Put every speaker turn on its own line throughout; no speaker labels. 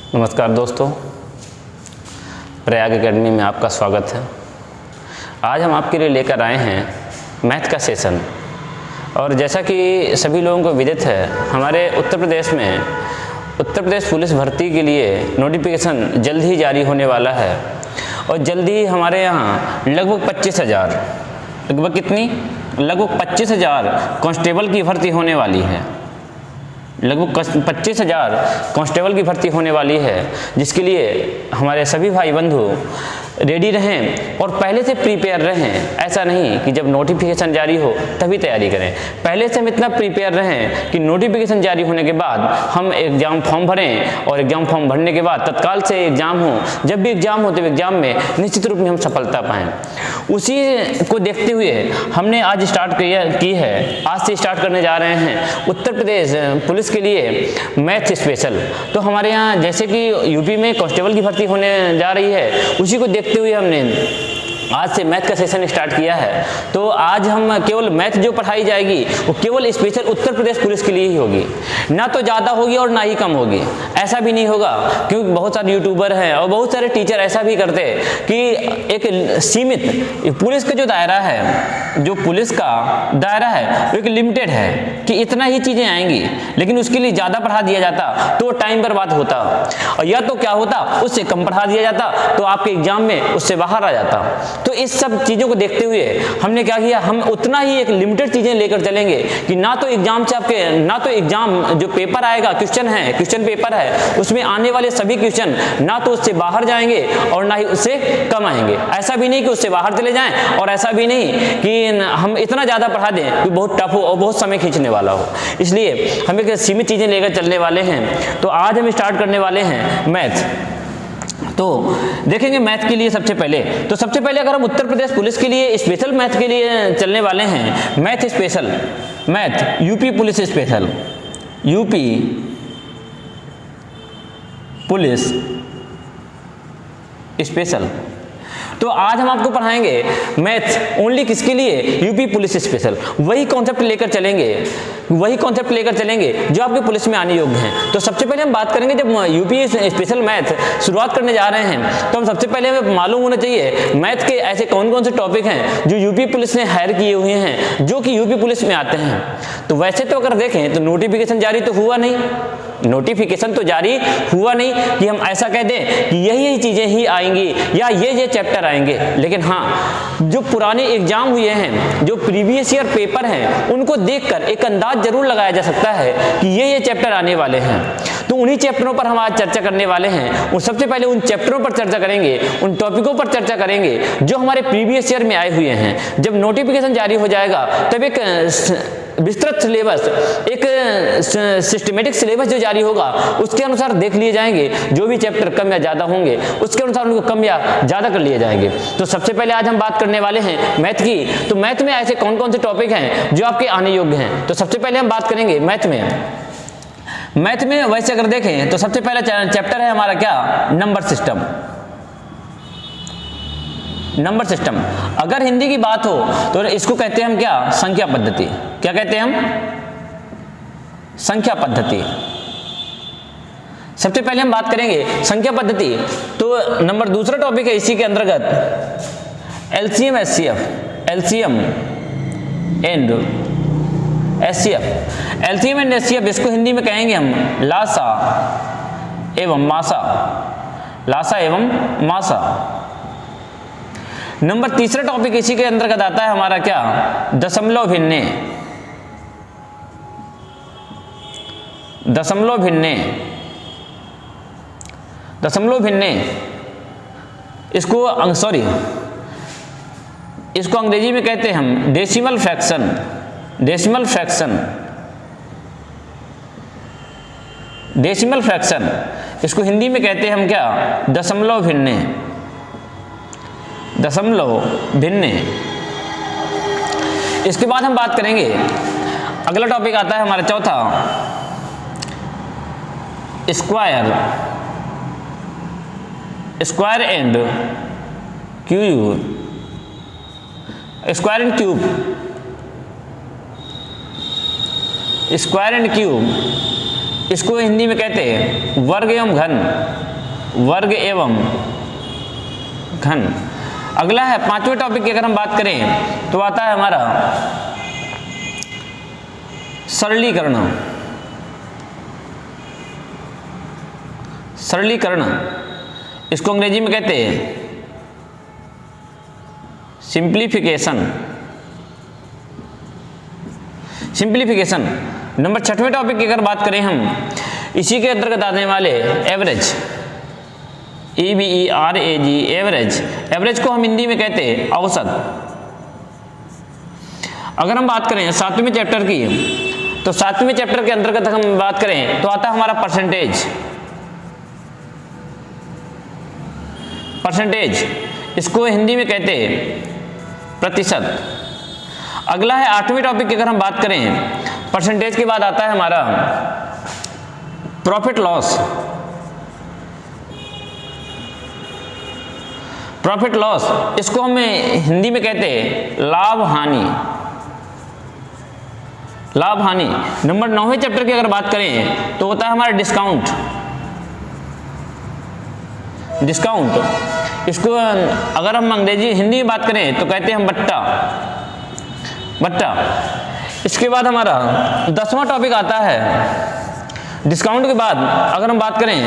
नमस्कार दोस्तों, प्रयाग एकेडमी में आपका स्वागत है। आज हम आपके लिए लेकर आए हैं मैथ का सेशन। और जैसा कि सभी लोगों को विदित है, हमारे उत्तर प्रदेश में उत्तर प्रदेश पुलिस भर्ती के लिए नोटिफिकेशन जल्द ही जारी होने वाला है। और जल्द ही हमारे यहाँ लगभग 25,000 लगभग कितनी लगभग 25,000 कांस्टेबल की भर्ती होने वाली है। लगभग 25,000 कांस्टेबल की भर्ती होने वाली है, जिसके लिए हमारे सभी भाई बंधु रेडी रहें और पहले से प्रिपेयर रहें। ऐसा नहीं कि जब नोटिफिकेशन जारी हो तभी तैयारी करें। पहले से हम इतना प्रिपेयर रहें कि नोटिफिकेशन जारी होने के बाद हम एग्ज़ाम फॉर्म भरें और एग्ज़ाम फॉर्म भरने के बाद तत्काल से एग्ज़ाम हो। जब भी एग्ज़ाम हो तो एग्ज़ाम में निश्चित रूप में हम सफलता पाएँ। उसी को देखते हुए हमने आज स्टार्ट की है। आज से स्टार्ट करने जा रहे हैं उत्तर प्रदेश पुलिस के लिए मैथ स्पेशल। तो हमारे यहाँ जैसे कि यूपी में कांस्टेबल की भर्ती होने जा रही है, उसी को देखते हुए हमने आज से मैथ का सेशन स्टार्ट किया है। तो आज हम केवल मैथ जो पढ़ाई जाएगी वो केवल स्पेशल उत्तर प्रदेश पुलिस के लिए ही होगी, ना तो ज़्यादा होगी और ना ही कम होगी। ऐसा भी नहीं होगा, क्योंकि बहुत सारे यूट्यूबर हैं और बहुत सारे टीचर ऐसा भी करते हैं कि एक सीमित पुलिस का जो दायरा है, जो पुलिस का दायरा है वो एक लिमिटेड है कि इतना ही चीज़ें आएंगी, लेकिन उसके लिए ज़्यादा पढ़ा दिया जाता तो टाइम बर्बाद होता, और या तो क्या होता उससे कम पढ़ा दिया जाता तो आपके एग्जाम में उससे बाहर आ जाता। तो इस सब चीज़ों को देखते हुए हमने क्या किया, हम उतना ही एक लिमिटेड चीज़ें लेकर चलेंगे कि ना तो एग्जाम से आपके ना तो एग्जाम जो पेपर आएगा, क्वेश्चन पेपर है, उसमें आने वाले सभी क्वेश्चन ना तो उससे बाहर जाएंगे और ना ही उससे कम आएंगे। ऐसा भी नहीं कि उससे बाहर चले जाएं और ऐसा भी नहीं कि हम इतना ज़्यादा पढ़ा दें कि बहुत टफ हो और बहुत समय खींचने वाला हो। इसलिए हम एक सीमित चीज़ें लेकर चलने वाले हैं। तो आज हम स्टार्ट करने वाले हैं मैथ। तो देखेंगे मैथ के लिए सबसे पहले अगर हम उत्तर प्रदेश पुलिस के लिए स्पेशल मैथ के लिए चलने वाले हैं, math special, math UP police special, UP police special. तो आज हम आपको पढ़ाएंगे मैथ ओनली किसके लिए, यूपी पुलिस स्पेशल। वही कॉन्सेप्ट लेकर चलेंगे जो आपके पुलिस में आने योग्य हैं। तो सबसे पहले हम बात करेंगे, जब यूपी स्पेशल मैथ शुरुआत करने जा रहे हैं तो हम सबसे पहले हमें मालूम होना चाहिए मैथ के ऐसे कौन कौन से टॉपिक हैं जो यूपी पुलिस ने हायर किए हुए हैं, जो कि यूपी पुलिस में आते हैं। तो वैसे तो अगर देखें तो नोटिफिकेशन जारी तो हुआ नहीं कि हम ऐसा कह दें कि यही चीज़ें ही आएंगी या ये चैप्टर आएंगे। लेकिन हाँ, जो पुराने एग्जाम हुए हैं, जो प्रीवियस ईयर पेपर हैं, उनको देखकर एक अंदाज जरूर लगाया जा सकता है कि ये चैप्टर आने वाले हैं। तो उन्हीं चैप्टरों पर हम आज चर्चा करने वाले हैं। और सबसे पहले उन चैप्टरों पर चर्चा करेंगे, उन टॉपिकों पर चर्चा करेंगे जो हमारे प्रीवियस ईयर में आए हुए हैं। जब नोटिफिकेशन जारी हो जाएगा तब एक विस्तृत सिलेबस, एक सिस्टमेटिक सिलेबस जो जारी होगा उसके अनुसार देख लिए जाएंगे। जो भी चैप्टर कम या ज़्यादा होंगे उसके अनुसार उनको कम या ज़्यादा कर लिए जाएंगे। तो सबसे पहले आज हम बात करने वाले हैं मैथ की। तो मैथ में ऐसे कौन कौन से टॉपिक हैं जो आपके आने योग्य हैं। तो सबसे पहले हम बात करेंगे मैथ में वैसे अगर देखें तो सबसे पहला चैप्टर है हमारा क्या, नंबर सिस्टम। अगर हिंदी की बात हो तो इसको कहते हैं हम क्या, संख्या पद्धति। क्या कहते हैं हम, संख्या पद्धति। सबसे पहले हम बात करेंगे संख्या पद्धति। तो नंबर दूसरा टॉपिक है इसी के अंतर्गत एलसीएम एंड एचसीएफ। इसको हिंदी में कहेंगे हम लासा एवं मासा। नंबर तीसरा टॉपिक इसी के अंतर्गत आता है हमारा क्या, दशमलव भिन्ने। इसको अंग्रेजी में कहते हैं हम डेसिमल फ्रैक्शन। इसको हिंदी में कहते हैं हम क्या, दशमलव भिन्ने। इसके बाद हम बात करेंगे, अगला टॉपिक आता है हमारा चौथा, स्क्वायर एंड क्यूब। इसको हिंदी में कहते हैं वर्ग एवं घन, वर्ग एवं घन। अगला है 5वें टॉपिक की अगर हम बात करें तो आता है हमारा सरलीकरण। सरलीकरण इसको अंग्रेजी में कहते हैं सिंप्लीफिकेशन। सिंप्लीफिकेशन। नंबर 6वें टॉपिक की अगर बात करें हम, इसी के अंतर्गत आने वाले एवरेज, EVERAG, एवरेज। एवरेज को हम हिंदी में कहते हैं औसत। अगर हम बात करें 7वें चैप्टर की, तो 7वें चैप्टर के अंतर्गत हम बात करें तो आता है हमारा परसेंटेज। परसेंटेज इसको हिंदी में कहते हैं प्रतिशत। अगला है 8वें टॉपिक की अगर हम बात करें, परसेंटेज के बाद आता है हमारा प्रॉफिट लॉस। प्रॉफिट लॉस इसको हम हिंदी में कहते हैं लाभ हानि। लाभ हानि। नंबर 9वें चैप्टर की अगर बात करें तो होता है हमारा डिस्काउंट। डिस्काउंट इसको अगर हम अंग्रेजी हिंदी में बात करें तो कहते हैं हम बट्टा। बट्टा। इसके बाद हमारा 10वां टॉपिक आता है डिस्काउंट के बाद अगर हम बात करें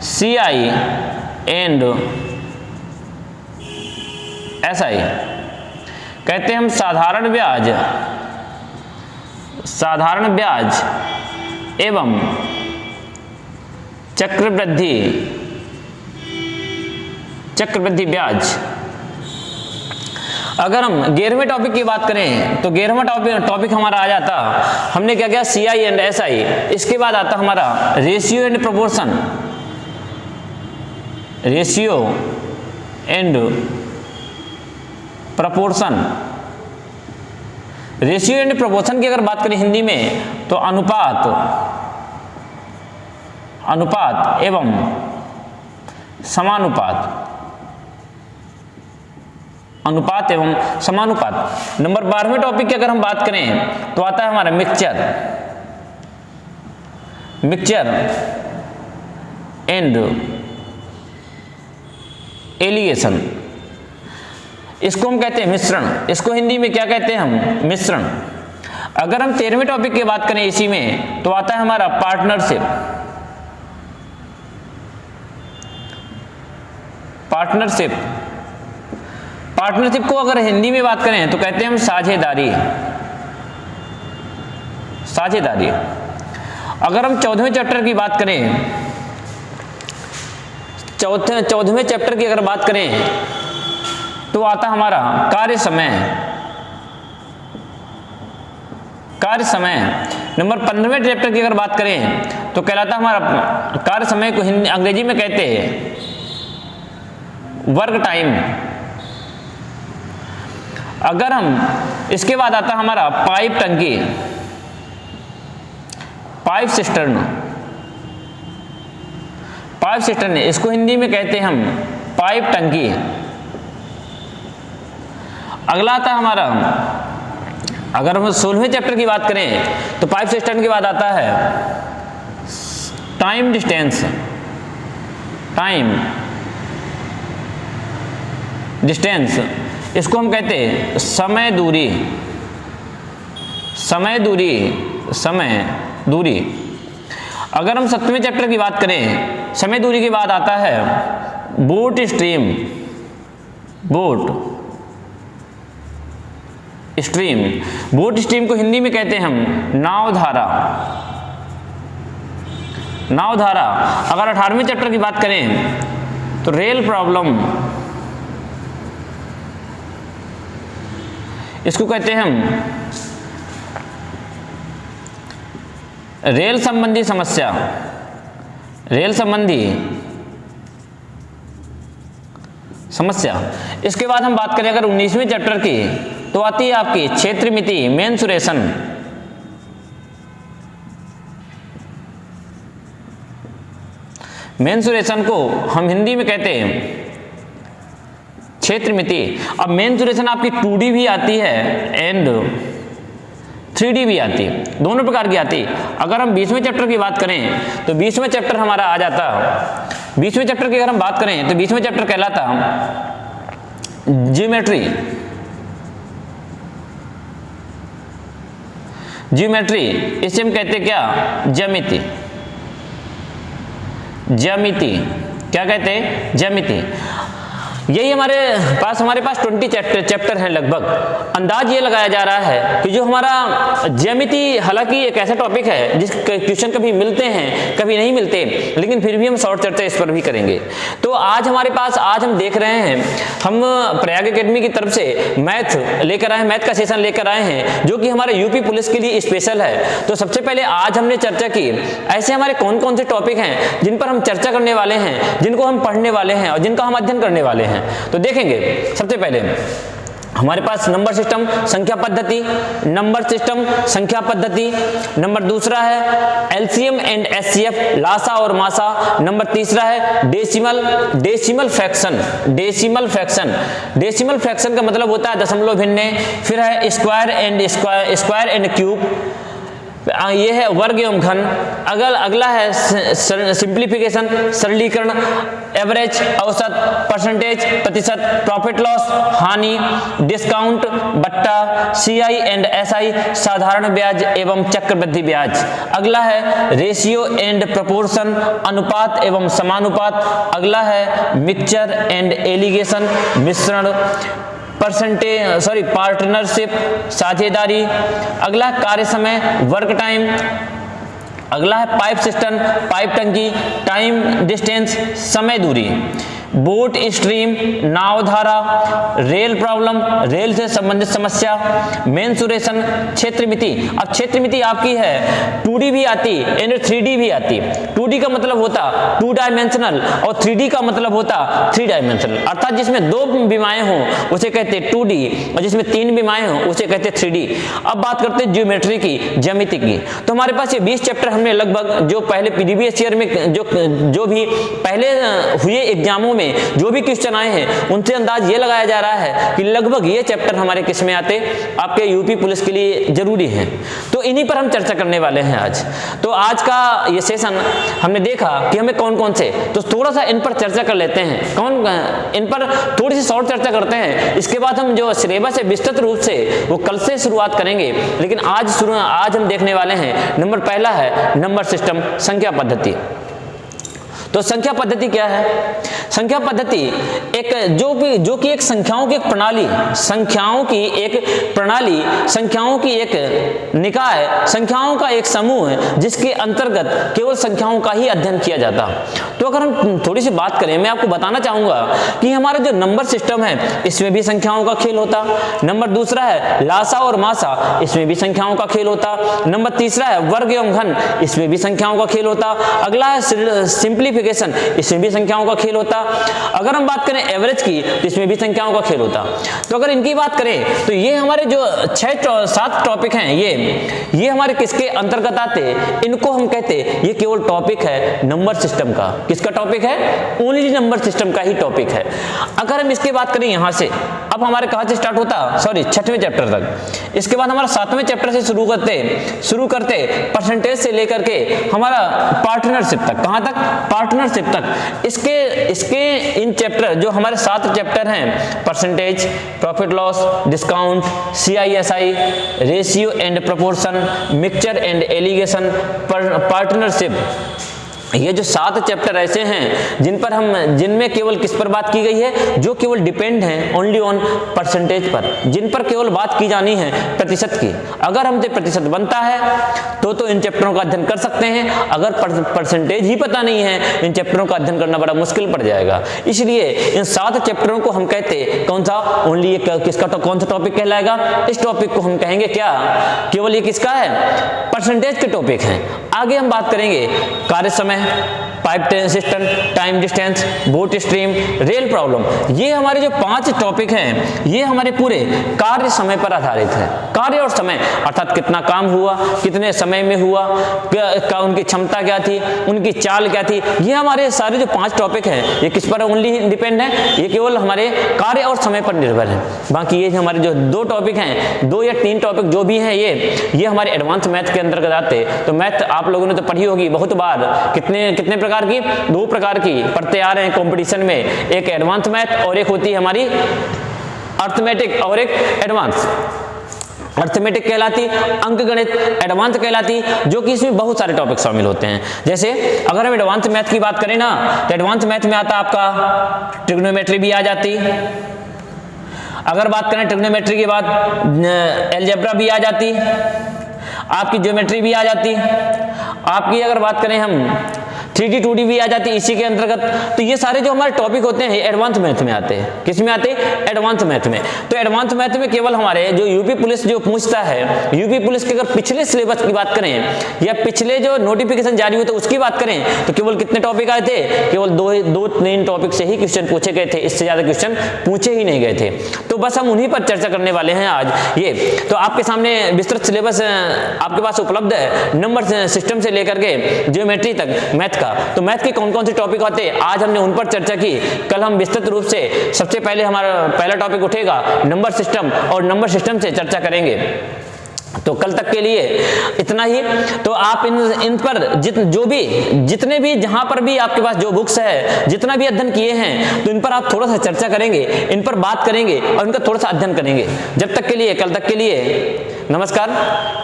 CI एंड SI, कहते हैं हम साधारण ब्याज, साधारण ब्याज एवं चक्रवृद्धि, चक्रवृद्धि ब्याज। अगर हम 11वें टॉपिक की बात करें तो 11वां टॉपिक हमारा आ जाता, हमने क्या किया CI एंड SI। इसके बाद आता हमारा ratio and proportion. Ratio and proportion. Ratio and proportion की अगर बात करें हिंदी में तो अनुपात, अनुपात एवं समानुपात, अनुपात एवं समानुपात। नंबर 12वें टॉपिक की अगर हम बात करें तो आता है हमारा मिक्सचर, मिक्सचर एंड एलिगेशन। इसको हम कहते हैं मिश्रण। इसको हिंदी में क्या कहते हैं हम, मिश्रण। अगर हम 13वें टॉपिक की बात करें इसी में तो आता है हमारा पार्टनरशिप। पार्टनरशिप। पार्टनरशिप को अगर हिंदी में बात करें तो कहते हैं हम साझेदारी। साझेदारी। अगर हम 14वें चैप्टर की बात करें, 14वें चैप्टर की अगर बात करें तो आता हमारा कार्य समय। कार्य समय। नंबर 15वें चैप्टर की अगर बात करें तो कहलाता हमारा कार्य समय को हिंदी अंग्रेजी में कहते हैं वर्क टाइम। अगर हम इसके बाद आता हमारा पाइप टंकी, पाइप सिस्टर्न। पाइप सिस्टर्न इसको हिंदी में कहते हैं हम पाइप टंकी। अगला आता हमारा, अगर हम 16वें चैप्टर की बात करें तो पाइप सिस्टर्न के बाद आता है टाइम डिस्टेंस। टाइम डिस्टेंस इसको हम कहते हैं समय दूरी। समय दूरी, समय दूरी। अगर हम 7वें चैप्टर की बात करें, समय दूरी के बाद आता है boat stream. Boat stream. Boat stream को हिंदी में कहते हैं हम नावधारा। नावधारा। अगर 18वें चैप्टर की बात करें तो रेल प्रॉब्लम, इसको कहते हैं हम रेल संबंधी समस्या। रेल संबंधी समस्या। इसके बाद हम बात करें अगर 19वें चैप्टर की तो आती है आपकी क्षेत्र मिति, मेंसुरेशन। मेंसुरेशन को हम हिंदी में कहते हैं क्षेत्र मिति। अब मेंसुरेशन आपकी 2D भी आती है एंड 3D भी आती, दोनों प्रकार की आती। अगर हम 20वें चैप्टर की बात करें तो 20वें चैप्टर हमारा आ जाता, 20वें चैप्टर की अगर हम बात करें तो 20वें चैप्टर कहलाता ज्योमेट्री। ज्योमेट्री इसे हम कहते क्या, ज्यामिति। ज्यामिति क्या कहते हैं, ज्यामिति। यही हमारे पास 20 चैप्टर हैं लगभग। अंदाज ये लगाया जा रहा है कि जो हमारा ज्यामिति, हालांकि एक ऐसा टॉपिक है जिस क्वेश्चन कभी मिलते हैं कभी नहीं मिलते, लेकिन फिर भी हम शॉर्ट चर्चा इस पर भी करेंगे। तो आज हमारे पास, आज हम देख रहे हैं, हम प्रयाग एकेडमी की तरफ से मैथ लेकर आए हैं, मैथ का सेशन लेकर आए हैं जो कि हमारे यूपी पुलिस के लिए स्पेशल है। तो सबसे पहले आज हमने चर्चा की ऐसे हमारे कौन कौन से टॉपिक हैं जिन पर हम चर्चा करने वाले हैं, जिनको हम पढ़ने वाले हैं और जिनका हम अध्ययन करने वाले हैं। तो देखेंगे सबसे पहले हमारे पास नंबर सिस्टम, संख्या पद्धति, नंबर सिस्टम, संख्या पद्धति। नंबर दूसरा है एलसीएम एंड एचसीएफ, लासा और मासा। नंबर तीसरा है डेसिमल फ्रैक्शन। डेसिमल फ्रैक्शन का मतलब होता है दशमलव भिन्ने। फिर है स्क्वायर एंड क्यूब, ये है वर्ग एवं घन। अगला है सिंप्लीफिकेशन, सरलीकरण, एवरेज औसत, परसेंटेज प्रतिशत, प्रॉफिट लॉस हानि, डिस्काउंट बट्टा, सीआई एंड एसआई साधारण ब्याज एवं चक्रवृद्धि ब्याज। अगला है रेशियो एंड प्रोपोर्शन, अनुपात एवं समानुपात। अगला है मिक्सचर एंड एलिगेशन, मिश्रण, पार्टनरशिप, साझेदारी। अगला है कार्य समय, वर्क टाइम। अगला है पाइप सिस्टम, पाइप टंकी, टाइम डिस्टेंस, समय दूरी, बोट स्ट्रीम, नावधारा, रेल प्रॉब्लम, रेल से संबंधित समस्या, मेंसुरेशन, क्षेत्रमिति। अब क्षेत्रमिति आपकी है 2D भी आती एंड 3D भी आती। 2D का मतलब होता 2 डायमेंशनल और 3D का मतलब होता 3 डायमेंशनल, अर्थात जिसमें 2 विमाएं हों उसे कहते 2D और जिसमें 3 विमाएं हों उसे कहते 3D। अब बात करते हैं ज्योमेट्री की, ज्यामिति की। तो हमारे पास ये 20 चैप्टर हमने लगभग जो पहले प्रीवियस ईयर में जो भी पहले हुए एग्जामों में जो भी क्वेश्चन आए हैं उनसे अंदाज ये लगाया जा रहा है कि लगभग ये चैप्टर हमारे किस में आते, आपके यूपी पुलिस के लिए जरूरी हैं। तो इन्हीं पर हम चर्चा करने वाले हैं आज। तो आज का ये सेशन हमने देखा कि हमें कौन कौन से, तो थोड़ा सा इन पर चर्चा कर लेते हैं, इन पर थोड़ी सी शॉर्ट चर्चा करते हैं। इसके बाद हम जो सिलेबस है विस्तृत रूप से वो कल से शुरुआत करेंगे, लेकिन आज हम देखने वाले हैं नंबर पहला है नंबर सिस्टम, संख्या पद्धति। तो संख्या पद्धति क्या है? संख्या पद्धति एक जो कि एक संख्याओं की एक प्रणाली, संख्याओं की एक निकाय, संख्याओं का एक समूह है जिसके अंतर्गत केवल संख्याओं का ही अध्ययन किया जाता। तो अगर हम थोड़ी सी बात करें, मैं आपको बताना चाहूंगा कि हमारा जो नंबर सिस्टम है इसमें भी संख्याओं का खेल होता। नंबर दूसरा है लासा और मासा, इसमें भी संख्याओं का खेल होता। नंबर तीसरा है वर्ग एवं घन, इसमें भी संख्याओं का खेल होता। अगला है सिंप्लीफिकेशन, इसमें भी संख्याओं का खेल होता। अगर हम बात करें एवरेज की तो इसमें भी संख्याओं का खेल होता। तो अगर इनकी बात करें तो ये हमारे जो 6-7 टॉपिक हैं ये हमारे किसके अंतर्गत आते हैं? इनको हम कहते हैं ये केवल टॉपिक है नंबर सिस्टम का। किसका टॉपिक है? ओनली नंबर सिस्टम का ही टॉपिक है। अगर हम इसकी बात करें यहां से, अब हमारे कहां से स्टार्ट होता, 6वें चैप्टर तक। इसके बाद हमारा 7वें चैप्टर से शुरू करते परसेंटेज से लेकर के हमारा पार्टनरशिप तक। कहां तक? पार्टनरशिप तक। इसके इन चैप्टर जो हमारे 7 चैप्टर हैं, percentage, profit loss, discount, CISI, ratio and proportion, mixture and allegation, partnership, ये जो 7 चैप्टर ऐसे हैं जिनमें केवल किस पर बात की गई है? जो केवल डिपेंड हैं ओनली ऑन परसेंटेज पर, जिन पर केवल बात की जानी है प्रतिशत की। अगर हमसे प्रतिशत बनता है तो इन चैप्टरों का अध्ययन कर सकते हैं। अगर परसेंटेज ही पता नहीं है, इन चैप्टरों का अध्ययन करना बड़ा मुश्किल पड़ जाएगा। इसलिए इन 7 चैप्टरों को हम कहते कौन सा? ओनली किसका कौन सा टॉपिक कहलाएगा? इस टॉपिक को हम कहेंगे क्या? केवल ये किसका है? परसेंटेज के टॉपिक हैं। आगे हम बात करेंगे कार्य समय, pipe system, time distance, boat stream, rail problem. ये हमारे जो 5 टॉपिक हैं ये हमारे पूरे कार्य समय पर आधारित है। कार्य और समय अर्थात कितना काम हुआ, कितने समय में हुआ, उनकी क्षमता क्या थी, उनकी चाल क्या थी, ये हमारे सारे जो 5 टॉपिक हैं ये किस पर ओनली डिपेंड है, ये केवल हमारे कार्य और समय पर निर्भर है। बाकी ये हमारे जो 2 टॉपिक हैं, 2 या 3 टॉपिक जो भी हैं ये हमारे एडवांस मैथ के अंतर्गत आते हैं। तो मैथ आप लोगों ने तो पढ़ी होगी बहुत बार। कितने प्रकार की, 2 प्रकार की पढ़ते आ रहे हैं कंपटीशन में, एक एडवांस मैथ और एक होती है हमारी अर्थमेटिक और एक एडवांस। अर्थमेटिक कहलाती, अंक गणित एडवांस कहलाती, जो कि इसमें बहुत सारे टॉपिक शामिल होते हैं। जैसे अगर हम एडवांस मैथ की बात करें ना, तो एडवांस मैथ में आता आपका ट्रिग्नोमेट्री भी आ जाती। अगर बात करें ट्रिग्नोमेट्री के बाद अलजेब्रा भी आ जाती, आपकी ज्योमेट्री भी आ जाती, आपकी अगर बात करें हम 3D 2D भी आ जाती इसी के अंतर्गत। तो ये सारे जो हमारे टॉपिक होते हैं एडवांस मैथ में आते हैं। किस में आते हैं? एडवांस मैथ में। तो एडवांस मैथ में केवल हमारे जो यूपी पुलिस जो पूछता है, यूपी पुलिस के अगर पिछले सिलेबस की बात करें या पिछले जो नोटिफिकेशन जारी हुए थे उसकी बात करें तो केवल कितने टॉपिक आए थे? केवल 2-3 टॉपिक से ही क्वेश्चन पूछे गए थे, इससे ज्यादा क्वेश्चन पूछे ही नहीं गए थे। तो बस हम उन्हीं पर चर्चा करने वाले हैं आज। ये तो आपके सामने विस्तृत सिलेबस आपके पास उपलब्ध है, नंबर सिस्टम से लेकर के ज्योमेट्री तक मैथ का। तो मैथ के कौन कौन से टॉपिक होते हैं आज हमने उन पर चर्चा की। कल हम विस्तृत रूप से सबसे पहले हमारा पहला टॉपिक उठेगा नंबर सिस्टम, और नंबर सिस्टम से चर्चा करेंगे। तो कल तक के लिए इतना ही। तो आप इन पर जितने भी जहां पर भी आपके पास जो बुक्स है, जितना भी अध्ययन किए हैं, तो इन पर आप थोड़ा सा चर्चा करेंगे, इन पर बात करेंगे और इनका थोड़ा सा अध्ययन करेंगे। जब तक के लिए, कल तक के लिए नमस्कार।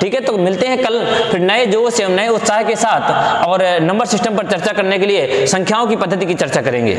ठीक है, तो मिलते हैं कल फिर नए जोश एवं नए उत्साह के साथ, और नंबर सिस्टम पर चर्चा करने के लिए संख्याओं की पद्धति की चर्चा करेंगे।